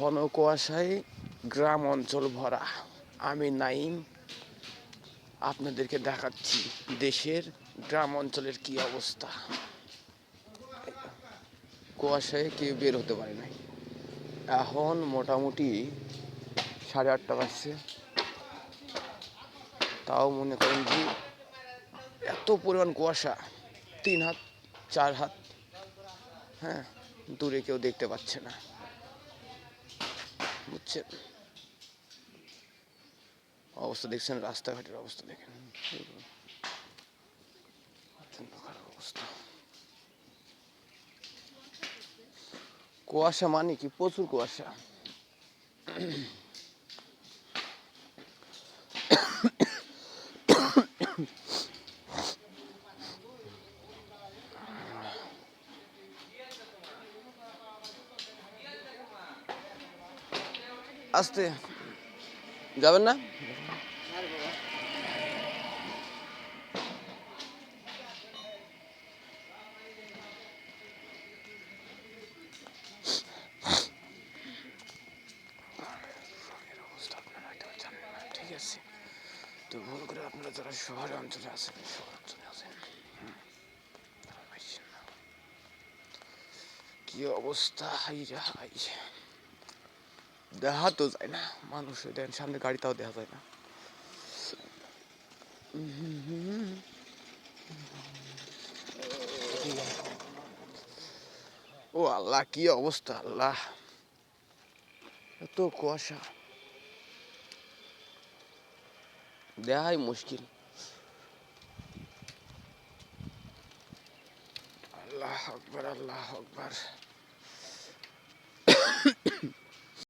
ঘন কুয়াশায় গ্রাম অঞ্চল ভরা। আমি নাইম আপনাদেরকে দেখাচ্ছি দেশের গ্রাম অঞ্চলের কি অবস্থা। কুয়াশায় কেউ বের হতে পারে নাই। এখন মোটামুটি 8:30 বাজছে, তাও মনে করেন যে এত পরিমাণ কুয়াশা, 3 হাত 4 হাত, হ্যাঁ, দূরে কেউ দেখতে পাচ্ছে না, বুঝছেন? অবস্থা দেখছেন, রাস্তাঘাটের অবস্থা দেখেন, খারাপ অবস্থা। কুয়াশা মানে কি, প্রচুর কুয়াশা। আসতে যাবেন না? ঠিক আছে, তো ভুল করে আপনারা যারা শহরে অঞ্চলে আছেন, কি অবস্থা, হাই রে হাই, দেখা তো যায় না মানুষ, দেন সামনে গাড়িটাও দেখা যায় না। ও আল্লাহ, কি অবস্থা আল্লাহ, এত কুয়াশা, দেখাই মুশকিল। আল্লাহ আকবার, আল্লাহ আকবার।